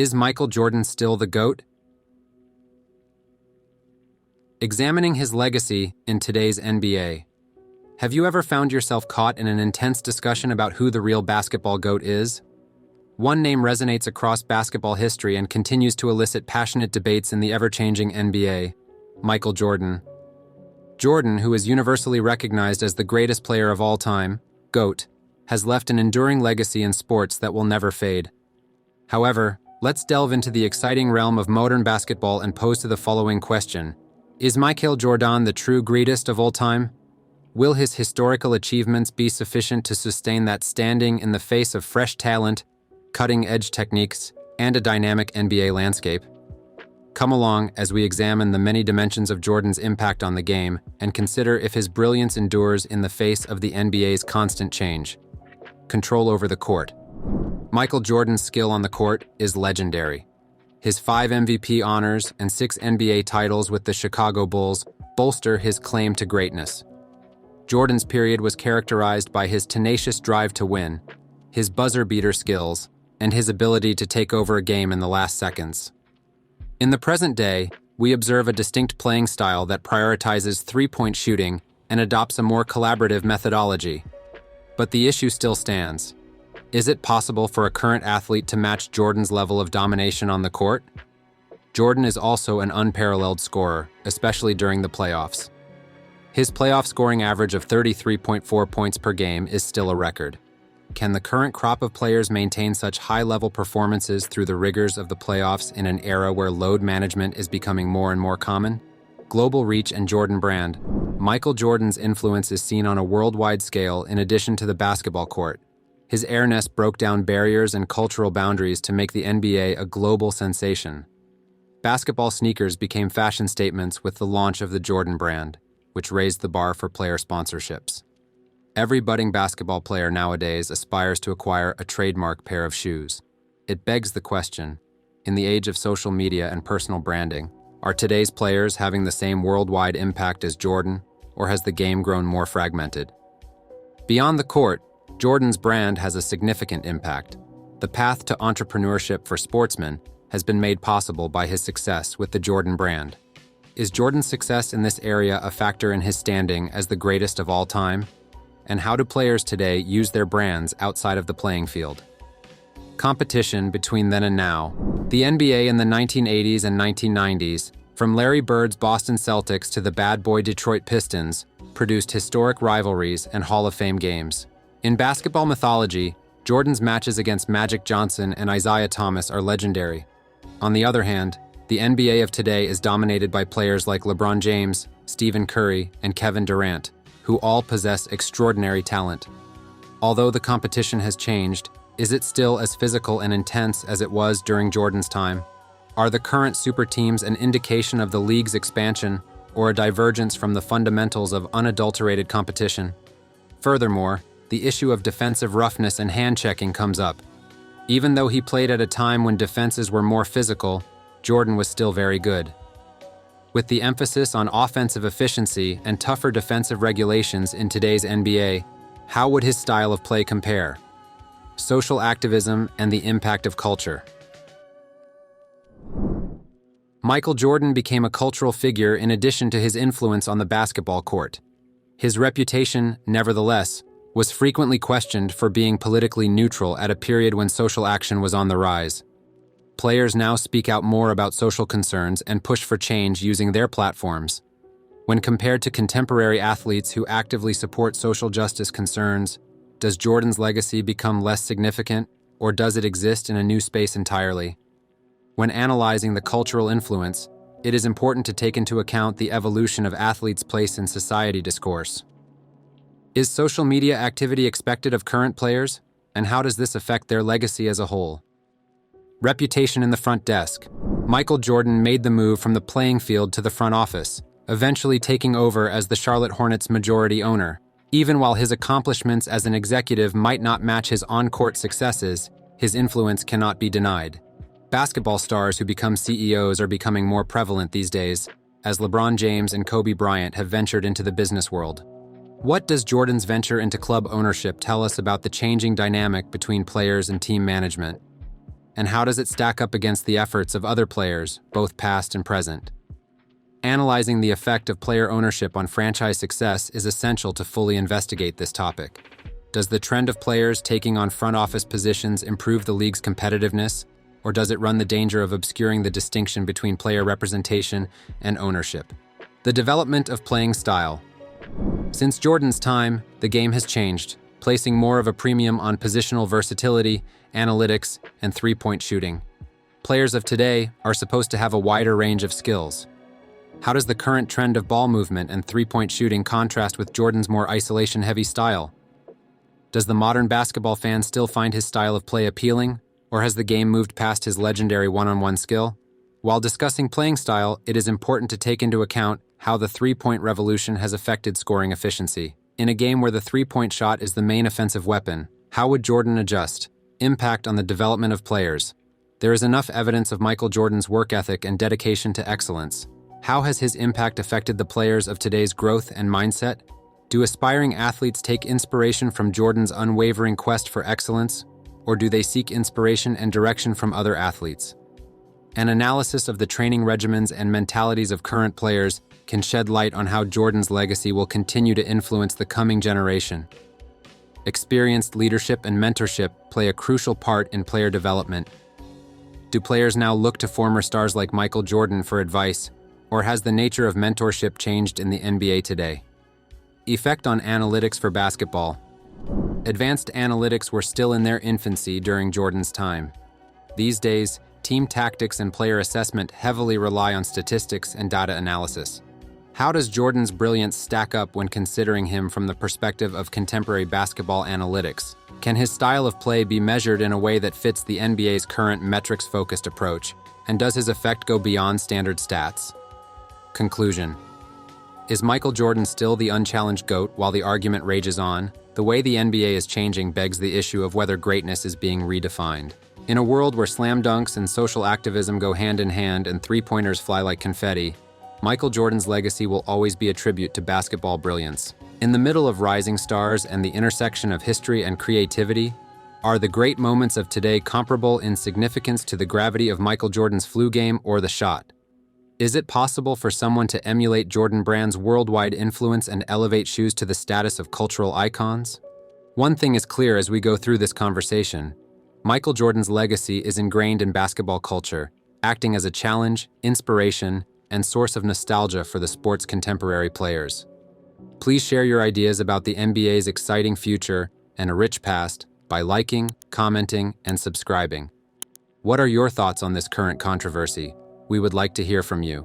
Is Michael Jordan still the GOAT? Examining his legacy in today's NBA. Have you ever found yourself caught in an intense discussion about who the real basketball GOAT is? One name resonates across basketball history and continues to elicit passionate debates in the ever-changing NBA: Michael Jordan. Jordan, who is universally recognized as the greatest player of all time, GOAT, has left an enduring legacy in sports that will never fade. However, let's delve into the exciting realm of modern basketball and pose to the following question: is Michael Jordan the true greatest of all time? Will his historical achievements be sufficient to sustain that standing in the face of fresh talent, cutting-edge techniques, and a dynamic NBA landscape? Come along as we examine the many dimensions of Jordan's impact on the game and consider if his brilliance endures in the face of the NBA's constant change. Control over the court. Michael Jordan's skill on the court is legendary. His 5 MVP honors and 6 NBA titles with the Chicago Bulls bolster his claim to greatness. Jordan's period was characterized by his tenacious drive to win, his buzzer-beater skills, and his ability to take over a game in the last seconds. In the present day, we observe a distinct playing style that prioritizes three-point shooting and adopts a more collaborative methodology. But the issue still stands. Is it possible for a current athlete to match Jordan's level of domination on the court? Jordan is also an unparalleled scorer, especially during the playoffs. His playoff scoring average of 33.4 points per game is still a record. Can the current crop of players maintain such high-level performances through the rigors of the playoffs in an era where load management is becoming more and more common? Global reach and Jordan brand. Michael Jordan's influence is seen on a worldwide scale in addition to the basketball court. His airness broke down barriers and cultural boundaries to make the NBA a global sensation. Basketball sneakers became fashion statements with the launch of the Jordan brand, which raised the bar for player sponsorships. Every budding basketball player nowadays aspires to acquire a trademark pair of shoes. It begs the question, in the age of social media and personal branding, are today's players having the same worldwide impact as Jordan, or has the game grown more fragmented? Beyond the court, Jordan's brand has a significant impact. The path to entrepreneurship for sportsmen has been made possible by his success with the Jordan brand. Is Jordan's success in this area a factor in his standing as the greatest of all time? And how do players today use their brands outside of the playing field? Competition between then and now. The NBA in the 1980s and 1990s, from Larry Bird's Boston Celtics to the bad boy Detroit Pistons, produced historic rivalries and Hall of Fame games. In basketball mythology, Jordan's matches against Magic Johnson and Isaiah Thomas are legendary. On the other hand, the NBA of today is dominated by players like LeBron James, Stephen Curry, and Kevin Durant, who all possess extraordinary talent. Although the competition has changed, is it still as physical and intense as it was during Jordan's time? Are the current super teams an indication of the league's expansion or a divergence from the fundamentals of unadulterated competition? Furthermore, the issue of defensive roughness and hand-checking comes up. Even though he played at a time when defenses were more physical, Jordan was still very good. With the emphasis on offensive efficiency and tougher defensive regulations in today's NBA, how would his style of play compare? Social activism and the impact of culture. Michael Jordan became a cultural figure in addition to his influence on the basketball court. His reputation, nevertheless, was frequently questioned for being politically neutral at a period when social action was on the rise. Players now speak out more about social concerns and push for change using their platforms. When compared to contemporary athletes who actively support social justice concerns, does Jordan's legacy become less significant, or does it exist in a new space entirely? When analyzing the cultural influence, it is important to take into account the evolution of athletes' place in society discourse. Is social media activity expected of current players, and how does this affect their legacy as a whole? Reputation in the front desk. Michael Jordan made the move from the playing field to the front office, eventually taking over as the Charlotte Hornets' majority owner. Even while his accomplishments as an executive might not match his on-court successes, his influence cannot be denied. Basketball stars who become CEOs are becoming more prevalent these days, as LeBron James and Kobe Bryant have ventured into the business world. What does Jordan's venture into club ownership tell us about the changing dynamic between players and team management? And how does it stack up against the efforts of other players, both past and present? Analyzing the effect of player ownership on franchise success is essential to fully investigate this topic. Does the trend of players taking on front office positions improve the league's competitiveness, or does it run the danger of obscuring the distinction between player representation and ownership? The development of playing style. Since Jordan's time, the game has changed, placing more of a premium on positional versatility, analytics, and three-point shooting. Players of today are supposed to have a wider range of skills. How does the current trend of ball movement and three-point shooting contrast with Jordan's more isolation-heavy style? Does the modern basketball fan still find his style of play appealing, or has the game moved past his legendary one-on-one skill? While discussing playing style, it is important to take into account how the three-point revolution has affected scoring efficiency. In a game where the three-point shot is the main offensive weapon, how would Jordan adjust? Impact on the development of players. There is enough evidence of Michael Jordan's work ethic and dedication to excellence. How has his impact affected the players of today's growth and mindset? Do aspiring athletes take inspiration from Jordan's unwavering quest for excellence, or do they seek inspiration and direction from other athletes? An analysis of the training regimens and mentalities of current players can shed light on how Jordan's legacy will continue to influence the coming generation. Experienced leadership and mentorship play a crucial part in player development. Do players now look to former stars like Michael Jordan for advice, or has the nature of mentorship changed in the NBA today? Effect on analytics for basketball. Advanced analytics were still in their infancy during Jordan's time. These days, team tactics and player assessment heavily rely on statistics and data analysis. How does Jordan's brilliance stack up when considering him from the perspective of contemporary basketball analytics? Can his style of play be measured in a way that fits the NBA's current metrics-focused approach? And does his effect go beyond standard stats? Conclusion. Is Michael Jordan still the unchallenged GOAT while the argument rages on? The way the NBA is changing begs the issue of whether greatness is being redefined. In a world where slam dunks and social activism go hand in hand and three-pointers fly like confetti, Michael Jordan's legacy will always be a tribute to basketball brilliance. In the middle of rising stars and the intersection of history and creativity, are the great moments of today comparable in significance to the gravity of Michael Jordan's flu game or the shot? Is it possible for someone to emulate Jordan Brand's worldwide influence and elevate shoes to the status of cultural icons? One thing is clear as we go through this conversation. Michael Jordan's legacy is ingrained in basketball culture, acting as a challenge, inspiration, and source of nostalgia for the sport's contemporary players. Please share your ideas about the NBA's exciting future and a rich past by liking, commenting, and subscribing. What are your thoughts on this current controversy? We would like to hear from you.